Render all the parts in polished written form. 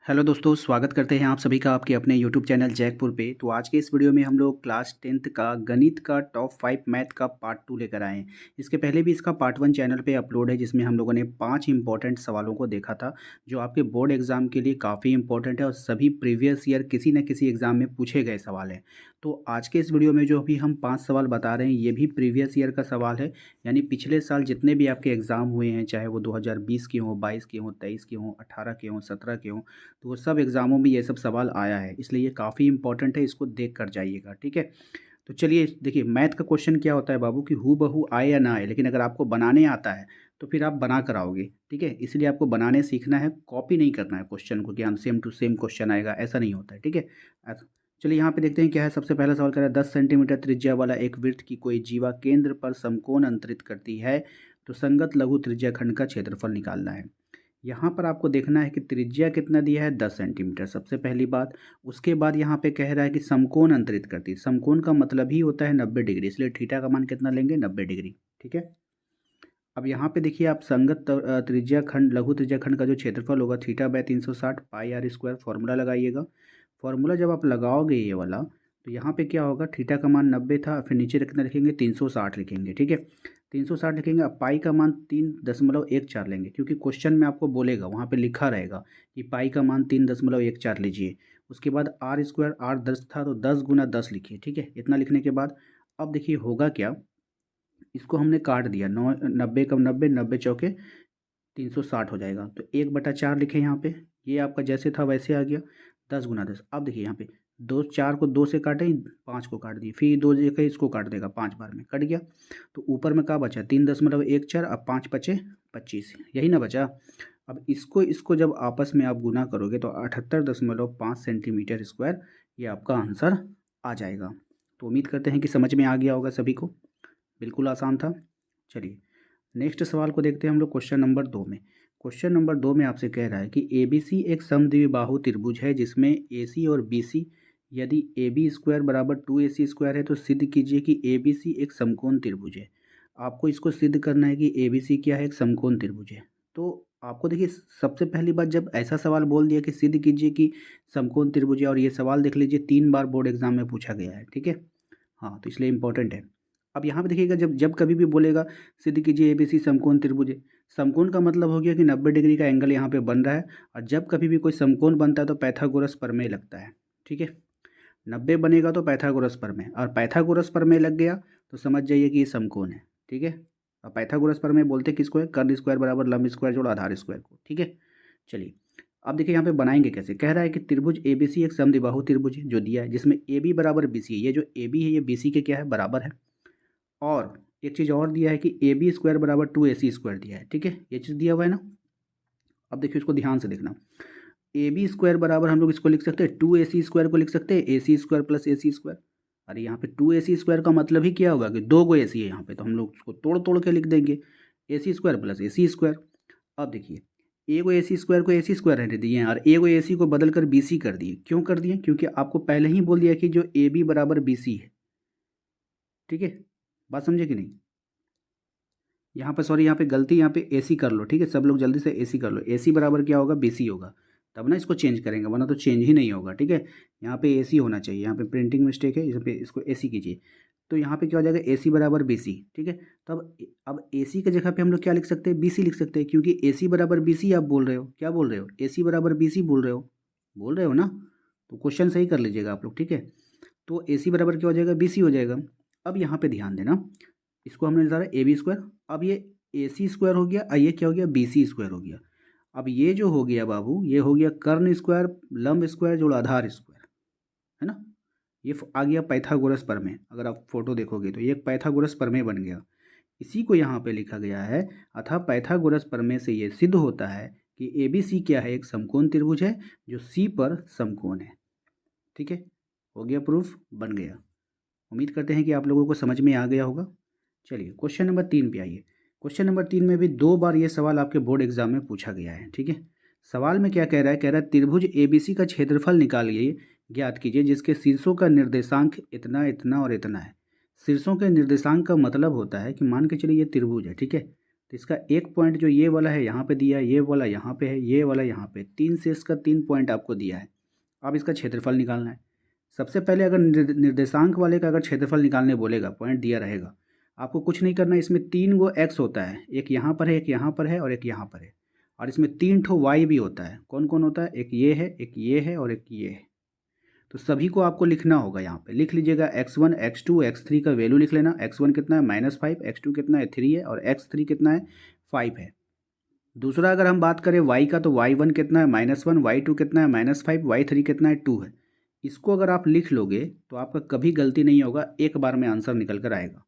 Hello दोस्तों, स्वागत करते हैं आप सभी का आपके अपने यूट्यूब चैनल जैकपुर पे। तो आज के इस वीडियो में हम लोग क्लास 10th का गणित का टॉप 5 मैथ का पार्ट 2 लेकर आए हैं। इसके पहले भी इसका पार्ट 1 चैनल पे अपलोड है, जिसमें हम लोगों ने 5 इंपॉर्टेंट सवालों को देखा था, जो आपके बोर्ड एग्जाम के लिए काफ़ी इंपॉर्टेंट है और सभी प्रीवियस ईयर किसी न किसी एग्जाम में पूछे गए सवाल हैं। तो आज के इस वीडियो में जो अभी हम 5 सवाल बता रहे हैं, ये भी प्रीवियस ईयर का सवाल है। यानी पिछले साल जितने भी आपके एग्ज़ाम हुए हैं, चाहे वो 2020 के हों, 22 के हों, 23 के हों, 18 के हों, 17 के हों, तो वो सब एग्ज़ामों में ये सब सवाल आया है, इसलिए ये काफ़ी इंपॉर्टेंट है, इसको देख कर जाइएगा, ठीक है। तो चलिए देखिए, मैथ का क्वेश्चन क्या होता है बाबू कि हू बहू आए या ना आए, लेकिन अगर आपको बनाने आता है तो फिर आप बना कर आओगे, ठीक है। इसलिए आपको बनाने सीखना है, कॉपी नहीं करना है क्वेश्चन को कि हाँ सेम टू सेम क्वेश्चन आएगा, ऐसा नहीं होता है, ठीक है। चलिए यहाँ पे देखते हैं क्या है। सबसे पहला सवाल कह रहा है 10 सेंटीमीटर त्रिज्या वाला एक वृत्त की कोई जीवा केंद्र पर समकोण अंतरित करती है, तो संगत लघु त्रिज्या खंड का क्षेत्रफल निकालना है। यहाँ पर आपको देखना है कि त्रिज्या कितना दिया है 10 सेंटीमीटर, सबसे पहली बात। उसके बाद यहाँ पे कह रहा है कि समकोण अंतरित करती है। समकोण का मतलब ही होता है 90 डिग्री, इसलिए थीटा का मान कितना लेंगे 90 डिग्री, ठीक है। अब यहाँ पे देखिए आप संगत त्रिज्या खंड लघु त्रिज्या खंड का जो क्षेत्रफल होगा theta by 360 pi r square, formula लगाइएगा। फॉर्मूला जब आप लगाओगे ये वाला, तो यहाँ पे क्या होगा, थीटा का मान 90 था, फिर नीचे कितना लिखेंगे 360 लिखेंगे, ठीक है। 360 लिखेंगे, अब पाई का मान 3.14 लेंगे, क्योंकि क्वेश्चन में आपको बोलेगा, वहाँ पे लिखा रहेगा कि पाई का मान 3.14 लीजिए। उसके बाद आर स्क्वायर, आर 10 था तो 10 गुना 10 लिखिए, ठीक है। इतना लिखने के बाद अब देखिए होगा क्या, इसको हमने काट दिया, 90 का 90, 90 चौके 360 हो जाएगा, तो 1/4 लिखें यहाँ पे। ये आपका जैसे था वैसे आ गया, 10 गुना 10। अब देखिए यहाँ पे दो, 4 को 2 से काटें, 5 को काट दिए, फिर 2 जगह इसको काट देगा, 5 बार में कट गया। तो ऊपर में क्या बचा 3.14, अब 5 बचे 25, यही ना बचा। अब इसको इसको जब आपस में आप गुना करोगे तो 78.5 सेंटीमीटर स्क्वायर ये आपका आंसर आ जाएगा। तो उम्मीद करते हैं कि समझ में आ गया होगा सभी को, बिल्कुल आसान था। चलिए नेक्स्ट सवाल को देखते हैं हम लोग क्वेश्चन नंबर 2 में। क्वेश्चन नंबर 2 में आपसे कह रहा है कि ए बी सी एक समद्विबाहु त्रिभुज है, जिसमें ए सी और बी सी, यदि ए बी स्क्वायर बराबर 2 AC स्क्वायर है, तो सिद्ध कीजिए कि ए बी सी एक समकोण त्रिभुज है। आपको इसको सिद्ध करना है कि ए बी सी क्या है, एक समकोण त्रिभुज है। तो आपको देखिए, सबसे पहली बात, जब ऐसा सवाल बोल दिया कि सिद्ध कीजिए कि समकोण त्रिभुज है, और ये सवाल देख लीजिए 3 बार बोर्ड एग्जाम में पूछा गया है, ठीक है। हाँ, तो इसलिए इंपॉर्टेंट है। अब यहाँ पे देखिएगा, जब जब कभी भी बोलेगा सिद्ध कीजिए एबीसी समकोण त्रिभुज है, समकोण का मतलब हो गया कि 90 डिग्री का एंगल यहाँ पे बन रहा है। और जब कभी भी कोई समकोण बनता है तो पाइथागोरस प्रमेय लगता है, ठीक है। 90 बनेगा तो पाइथागोरस प्रमेय, और पाइथागोरस प्रमेय लग गया तो समझ जाइए कि ये समकोण है, ठीक है। और पाइथागोरस प्रमेय बोलते किसको है, कर्ण स्क्वायर बराबर लंब स्क्वायर जोड़ आधार स्क्वायर को, ठीक है। चलिए अब देखिए यहाँ पे बनाएंगे कैसे। कह रहा है कि त्रिभुज एबीसी एक समद्विबाहु त्रिभुज है जो दिया है, जिसमें ए बी बराबर बी सी है। ये जो ए बी है ये बी सी के क्या है, बराबर है। और एक चीज़ और दिया है कि ए बी स्क्वायर बराबर 2AC स्क्वायर दिया है, ठीक है। ये चीज़ दिया हुआ है ना। अब देखिए इसको ध्यान से देखना। ए बी स्क्वायर बराबर हम लोग इसको लिख सकते हैं 2AC स्क्वायर को लिख सकते हैं AC square plus AC square. अरे यहाँ पे 2AC स्क्वायर का मतलब ही क्या होगा कि दो गो AC है यहाँ पे, तो हम लोग उसको तोड़ तोड़ के लिख देंगे AC square plus AC square. अब देखिए एगो AC स्क्वायर को AC स्क्वायर रहने दिए हैं, और एगो AC को बदल कर BC कर दिए। क्यों कर दिए, क्योंकि आपको पहले ही बोल दिया कि जो AB बराबर BC है, ठीक है। बात समझे कि नहीं। यहाँ पे सॉरी, यहाँ पे गलती, यहाँ पे AC कर लो, ठीक है। सब लोग जल्दी से AC कर लो। AC बराबर क्या होगा, BC होगा, तब ना इसको चेंज करेंगे, वरना तो चेंज ही नहीं होगा, ठीक है। यहाँ पे AC होना चाहिए, यहाँ पे प्रिंटिंग मिस्टेक है, इस पे इसको AC कीजिए। तो यहाँ पे क्या हो जाएगा AC बराबर BC, ठीक है। तब अब AC की जगह पे हम लोग क्या लिख सकते हैं, BC लिख सकते हैं, क्योंकि AC बराबर BC आप बोल रहे हो, क्या बोल रहे हो, AC बराबर BC बोल रहे हो ना। तो क्वेश्चन सही कर लीजिएगा आप लोग, ठीक है। तो AC बराबर क्या हो जाएगा, BC हो जाएगा। अब यहाँ पे ध्यान देना, इसको हमने निकाला ए बी स्क्वायर, अब ये ए सी स्क्वायर हो गया, और ये क्या हो गया, बी सी स्क्वायर हो गया। अब ये जो हो गया बाबू, ये हो गया कर्ण स्क्वायर लंब स्क्वायर जोड़ आधार स्क्वायर, है ना। ये आ गया पाइथागोरस प्रमेय। अगर आप फोटो देखोगे तो ये पाइथागोरस प्रमेय बन गया। इसी को यहाँ पे लिखा गया है, अतः पाइथागोरस प्रमेय से ये सिद्ध होता है कि ए बी सी क्या है, एक समकोण त्रिभुज है जो सी पर समकोण है, ठीक है। हो गया, प्रूफ बन गया। उम्मीद करते हैं कि आप लोगों को समझ में आ गया होगा। चलिए क्वेश्चन नंबर 3 पे आइए। क्वेश्चन नंबर 3 में भी 2 बार ये सवाल आपके बोर्ड एग्जाम में पूछा गया है, ठीक है। सवाल में क्या कह रहा है, कह रहा है त्रिभुज एबीसी का क्षेत्रफल निकालिए, ज्ञात कीजिए जिसके शीर्षों का निर्देशांक इतना इतना और इतना है। शीर्षों के निर्देशांक का मतलब होता है कि मान के चलिए ये त्रिभुज है, ठीक है। तो इसका एक पॉइंट जो ये वाला है यहाँ पे दिया है, ये वाला यहाँ पे है, ये वाला यहाँ पे, 3 से इसका 3 पॉइंट आपको दिया है। अब इसका क्षेत्रफल निकालना है। सबसे पहले अगर निर्देशांक वाले का अगर क्षेत्रफल निकालने बोलेगा, पॉइंट दिया रहेगा, आपको कुछ नहीं करना है। इसमें 3 गो एक्स होता है, एक यहाँ पर है, एक यहाँ पर है और एक यहाँ पर है, और इसमें 3 ठो वाई भी होता है। कौन कौन होता है? एक ये है, एक ये है और एक ये है। तो सभी को आपको लिखना होगा। यहाँ पे लिख लीजिएगा x1 x2 x3 का वैल्यू लिख लेना। x1 कितना है -5, x2 कितना है 3 है और x3 कितना है 5 है। दूसरा अगर हम बात करें y का, तो y1 कितना है -1, y2 कितना है -5, y3 कितना है 2 है। इसको अगर आप लिख लोगे तो आपका कभी गलती नहीं होगा, एक बार में आंसर निकल कर आएगा।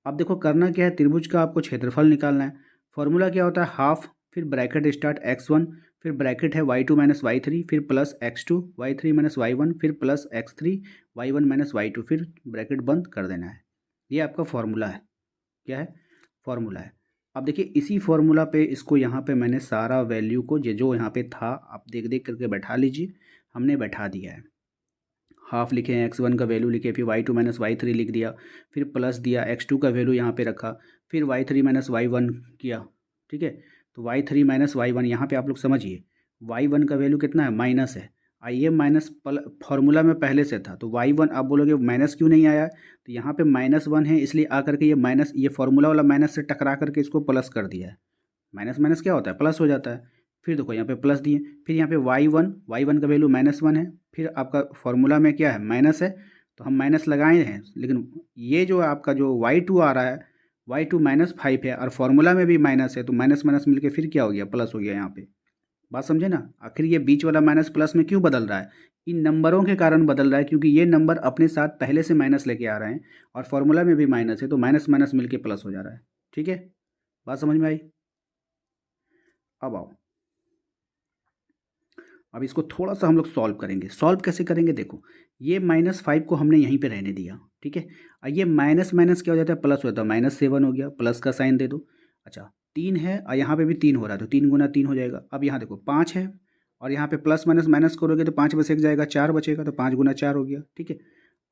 अब देखो करना क्या है, त्रिभुज का आपको क्षेत्रफल निकालना है। फॉर्मूला क्या होता है? हाफ, फिर ब्रैकेट स्टार्ट x1, फिर ब्रैकेट है y2 - y3, फिर प्लस x2 y3 - y1, फिर प्लस x3 y1 - y2, फिर ब्रैकेट बंद कर देना है। ये आपका फॉर्मूला है। क्या है? फॉर्मूला है। अब देखिए इसी फॉर्मूला पे इसको यहाँ पे मैंने सारा वैल्यू को जो यहाँ पे था आप देख देख करके बैठा लीजिए। हमने बैठा दिया है। हाफ लिखे हैं, x1 का वैल्यू लिखे, फिर y2 - y3 लिख दिया, फिर प्लस दिया, x2 का वैल्यू यहाँ पे रखा, फिर y3 - y1 किया। ठीक है, तो y3 - y1 यहाँ पे आप लोग समझिए, y1 का वैल्यू कितना है? माइनस है। आइए माइनस फॉर्मूला में पहले से था, तो y1 आप बोलोगे माइनस क्यों नहीं आया? तो यहाँ पे -1 है, इसलिए आकर के ये माइनस, ये फॉर्मूला वाला माइनस से टकरा करके इसको प्लस कर दिया है। माइनस माइनस क्या होता है? प्लस हो जाता है। फिर देखो यहाँ पे प्लस दिए, फिर यहाँ पे y1 का वैल्यू -1 है, फिर आपका फॉर्मूला में क्या है? माइनस है, तो हम माइनस लगाए हैं। लेकिन ये जो आपका जो y2 आ रहा है, y2 -5 है और फॉर्मूला में भी माइनस है, तो माइनस माइनस मिलके फिर क्या हो गया? प्लस हो गया यहाँ पे। बात समझे ना? आखिर ये बीच वाला माइनस प्लस में क्यों बदल रहा है? इन नंबरों के कारण बदल रहा है, क्योंकि ये नंबर अपने साथ पहले से माइनस लेके आ रहे हैं और फॉर्मूला में भी माइनस है, तो माइनस माइनस मिलके प्लस हो जा रहा है। ठीक है, बात समझ में आई? अब आओ, अब इसको थोड़ा सा हम लोग सॉल्व करेंगे। सॉल्व कैसे करेंगे? देखो, ये -5 को हमने यहीं पे रहने दिया। ठीक है, और ये माइनस माइनस क्या हो जाता है? प्लस हो जाता है। -7 हो गया, प्लस का साइन दे दो। अच्छा, 3 है और यहाँ पे भी 3 हो रहा है, तो 3 गुना 3 हो जाएगा। अब यहाँ देखो 5 है और यहाँ पे प्लस माइनस माइनस करोगे तो 5 बच जाएगा, 4 बचेगा, तो 5 गुना 4 हो गया। ठीक है,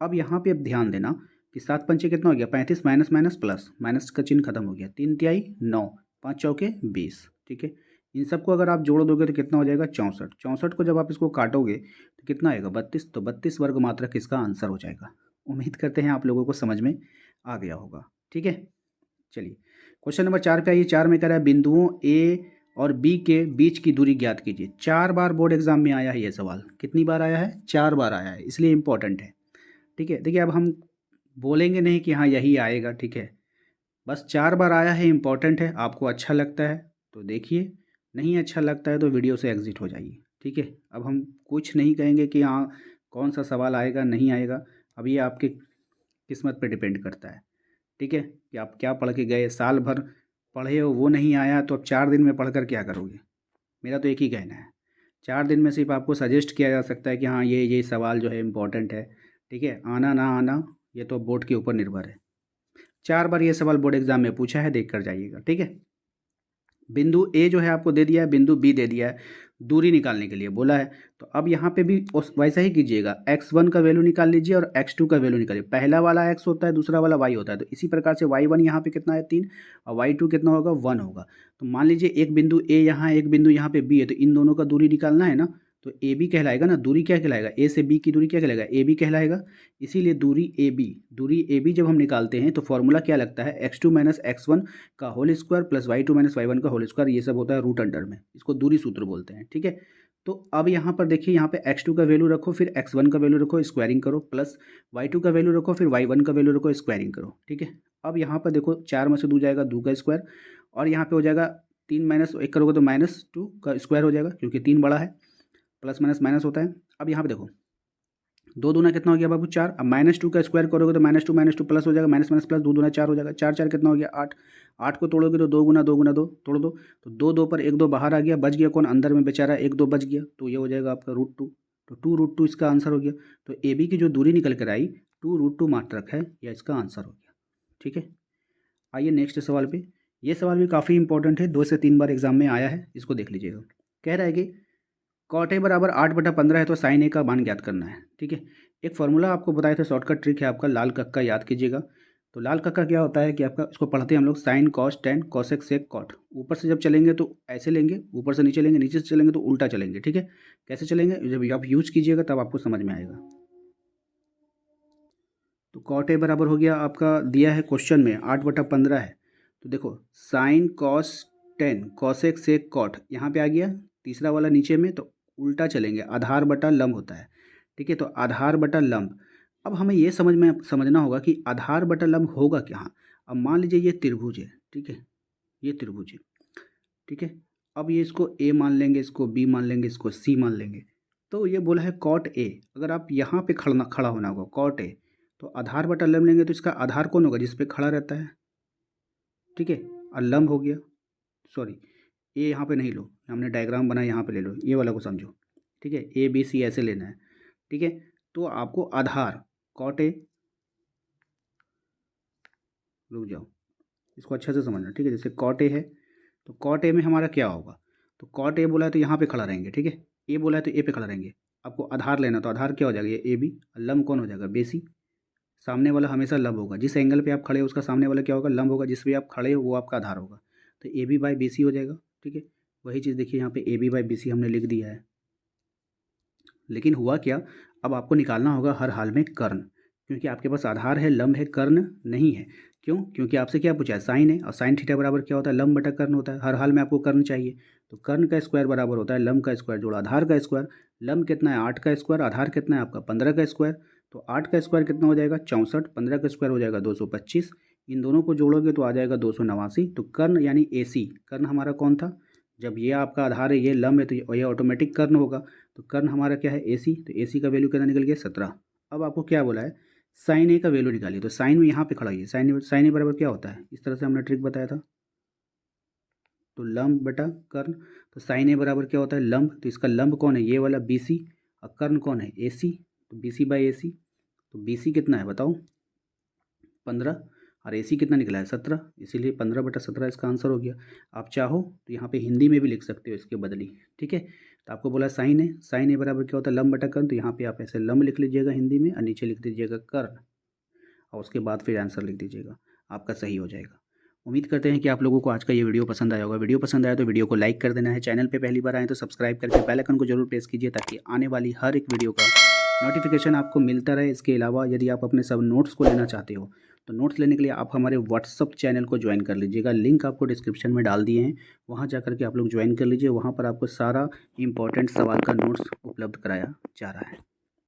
अब यहाँ पे अब ध्यान देना कि 7 पंचे कितना हो गया? 35, माइनस माइनस प्लस, माइनस का चिन्ह खत्म हो गया। 3 तिहाई 9, 5 चौके 20। ठीक है, इन सबको अगर आप जोड़ दोगे तो कितना हो जाएगा? 64। 64 को जब आप इसको काटोगे तो कितना आएगा? 32। तो 32 वर्ग मात्रक इसका आंसर हो जाएगा। उम्मीद करते हैं आप लोगों को समझ में आ गया होगा। ठीक है, चलिए क्वेश्चन नंबर 4 पे आइए। 4 में कह रहा है बिंदुओं ए और बी के बीच की दूरी ज्ञात कीजिए। 4 बार बोर्ड एग्जाम में आया है ये सवाल। कितनी बार आया है? 4 बार आया है, इसलिए इंपॉर्टेंट है। ठीक है, देखिए अब हम बोलेंगे नहीं कि हाँ यही आएगा। ठीक है, बस 4 बार आया है, इंपॉर्टेंट है। आपको अच्छा लगता है तो देखिए, नहीं अच्छा लगता है तो वीडियो से एग्ज़िट हो जाइए। ठीक है, अब हम कुछ नहीं कहेंगे कि हाँ कौन सा सवाल आएगा नहीं आएगा। अब ये आपकी किस्मत पे डिपेंड करता है। ठीक है, कि आप क्या पढ़ के गए, साल भर पढ़े हो वो नहीं आया तो अब 4 दिन में पढ़ कर क्या करोगे? मेरा तो एक ही कहना है, 4 दिन में सिर्फ आपको सजेस्ट किया जा सकता है कि हाँ ये सवाल जो है इम्पोर्टेंट है। ठीक है, आना ना आना ये तो बोर्ड के ऊपर निर्भर है। 4 बार ये सवाल बोर्ड एग्जाम में पूछा है, देख कर जाइएगा। ठीक है, बिंदु ए जो है आपको दे दिया है, बिंदु बी दे दिया है, दूरी निकालने के लिए बोला है। तो अब यहाँ पे भी वैसा ही कीजिएगा, x1 का वैल्यू निकाल लीजिए और x2 का वैल्यू निकालिए। पहला वाला x होता है, दूसरा वाला y होता है, तो इसी प्रकार से y1 यहाँ पे कितना है? 3, और y2 कितना होगा? 1 होगा। तो मान लीजिए एक बिंदु ए यहाँ है, एक बिंदु यहाँ पे बी है, तो इन दोनों का दूरी निकालना है ना, तो ए बी कहलाएगा ना। दूरी क्या कहलाएगा? ए से बी की दूरी क्या कहलाएगा? ए बी कहलाएगा। इसीलिए दूरी ए बी जब हम निकालते हैं तो फॉर्मूला क्या लगता है? x2 - x1 का whole square plus y2 - y1 का होल स्क्वायर। ये सब होता है रूट अंडर में, इसको दूरी सूत्र बोलते हैं। ठीक है, तो अब यहाँ पर देखिए, यहाँ पे x2 का वैल्यू रखो, फिर x1 का वैल्यू रखो, स्क्वायरिंग करो, प्लस y2 का वैल्यू रखो, फिर y1 का वैल्यू रखो, स्क्वायरिंग करो। ठीक है, अब यहाँ पर देखो 4 में से 2 जाएगा, 2 का स्क्वायर, और यहाँ पे हो जाएगा 3 माइनस 1 करोगे तो -2 का स्क्वायर हो जाएगा, क्योंकि 3 बड़ा है, प्लस माइनस माइनस होता है। अब यहाँ पे देखो 2 दूना कितना हो गया बाबू? 4। अब -2 का स्क्वायर करोगे तो -2 प्लस हो जाएगा, माइनस माइनस प्लस, 2 दूना 4 हो जाएगा। 4 4 कितना हो गया? 8। 8 को तोड़ोगे तो 2 गुना 2 गुना 2 तोड़ दो, तो 2 2 पर 1 2 बाहर आ गया, बच गया कौन? अंदर में बेचारा 1 2 बच गया, तो ये हो जाएगा आपका √2। तो 2√2 इसका आंसर हो गया। तो ए बी की जो दूरी निकल कर आई 2√2 मात्रक है, यह इसका आंसर हो गया। ठीक है, आइए नेक्स्ट सवाल पे। ये सवाल भी काफ़ी इंपॉर्टेंट है, 2 से 3 बार एग्जाम में आया है, इसको देख लीजिएगा। कह रहा है कि कॉट ए बराबर 8/15 है तो साइन ए का मान ज्ञात करना है। ठीक है, एक फार्मूला आपको बताया था, शॉर्टकट ट्रिक है आपका, लाल कक्का याद कीजिएगा। तो लाल का क्या होता है कि आपका, इसको पढ़ते हैं हम लोग, sine cos tan cosec sec cot. ऊपर से जब चलेंगे तो ऐसे लेंगे, ऊपर से नीचे लेंगे, नीचे से चलेंगे तो उल्टा चलेंगे, ठीक है। कैसे चलेंगे, जब आप यूज कीजिएगा तब आपको समझ में आएगा। तो कॉट ए बराबर हो गया आपका, दिया है क्वेश्चन में 8/15 है। तो देखो sine cos tan cosec sec cot यहाँ पे आ गया, तीसरा वाला नीचे में, तो उल्टा चलेंगे, आधार बटा लंब होता है, ठीक है। तो आधार बटा लंब, अब हमें ये समझना होगा कि आधार बटा लंब होगा क्या। अब मान लीजिए ये त्रिभुज है, ठीक है, ये त्रिभुज है, ठीक है। अब ये इसको ए मान लेंगे, इसको बी मान लेंगे, इसको सी मान लेंगे। तो ये बोला है कॉट ए, अगर आप यहाँ पे खड़ा होना होगा कॉट ए, तो आधार बटा लंब लेंगे तो इसका आधार कौन होगा, जिस पे खड़ा रहता है, ठीक है। और लंब हो गया, सॉरी ए यहाँ पे नहीं लो, हमने डायग्राम बनाया, यहाँ पे ले लो, ये वाला को समझो, ठीक है। ए बी सी ऐसे लेना है, ठीक है। तो आपको आधार कॉट ए, रुक जाओ, इसको अच्छे से समझना, ठीक है। जैसे कॉट ए है तो कॉट ए में हमारा क्या होगा, तो कॉट ए बोला है तो यहाँ पे खड़ा रहेंगे, ठीक है। ए बोला है तो ए पे खड़ा रहेंगे। आपको आधार लेना, तो आधार क्या हो जाएगा, ये ए बी। लंब कौन हो जाएगा, बेसी। सामने वाला हमेशा लंब होगा, जिस एंगल पे आप खड़े हो उसका सामने वाला क्या होगा, लंब होगा, जिस पे आप खड़े हो वो आपका आधार होगा। तो A B by B C हो जाएगा, ठीक है। वही चीज़ देखिए यहाँ पे A B by B C हमने लिख दिया है। लेकिन हुआ क्या, अब आपको निकालना होगा हर हाल में कर्ण, क्योंकि आपके पास आधार है, लंब है, कर्ण नहीं है। क्यों, क्योंकि आपसे क्या पूछा है, साइन है, और साइन थीटा बराबर क्या होता है, लंब बटा कर्ण होता है। हर हाल में आपको कर्ण चाहिए, तो कर्ण का स्क्वायर बराबर होता है लंब का स्क्वायर जोड़ आधार का स्क्वायर। लंब कितना है, 8 का स्क्वायर, आधार कितना है आपका 15 का स्क्वायर। तो 8 का स्क्वायर कितना हो जाएगा 64, 15 का स्क्वायर हो जाएगा 225। इन दोनों को जोड़ोगे तो आ जाएगा 289। तो कर्ण यानी ए सी, कर्ण हमारा कौन था, जब ये आपका आधार है, ये लंब है, तो ये ऑटोमेटिक कर्ण होगा। तो कर्ण हमारा क्या है, ए सी। तो ए सी का वैल्यू कितना निकल गया 17। अब आपको क्या बोला है, साइन ए का वैल्यू निकालिए। तो साइन में यहाँ पे खड़ा है, साइन ए बराबर क्या होता है, इस तरह से हमने ट्रिक बताया था। तो लंब बटा कर्ण, तो साइन ए बराबर क्या होता है, लंब। तो इसका लंब कौन है, ये वाला बी सी, और कर्ण कौन है, ए सी। तो बी सी बाई ए सी, तो बी सी कितना है बताओ, 15, और ए सी कितना निकला है 17, इसीलिए 15/17 इसका आंसर हो गया। आप चाहो तो यहाँ पे हिंदी में भी लिख सकते हो इसके बदली, ठीक है। तो आपको बोला साइन है, साइन ए बराबर क्या होता है, लंब बटा कर्ण। तो यहाँ पे आप ऐसे लंब लिख लीजिएगा हिंदी में, और नीचे लिख दीजिएगा कर्ण, और उसके बाद फिर आंसर लिख दीजिएगा, आपका सही हो जाएगा। उम्मीद करते हैं कि आप लोगों को आज का ये वीडियो पसंद आया होगा। वीडियो पसंद आया तो वीडियो को लाइक कर देना है। चैनल पे पहली बार आए तो सब्सक्राइब करके बेल आइकन को जरूर प्रेस कीजिए, ताकि आने वाली हर एक वीडियो का नोटिफिकेशन आपको मिलता रहे। इसके अलावा यदि आप अपने सब नोट्स को लेना चाहते हो, तो नोट्स लेने के लिए आप हमारे व्हाट्सअप चैनल को ज्वाइन कर लीजिएगा। लिंक आपको डिस्क्रिप्शन में डाल दिए हैं, वहाँ जा करके आप लोग ज्वाइन कर लीजिए। वहाँ पर आपको सारा इंपॉर्टेंट सवाल का नोट्स उपलब्ध कराया जा रहा है।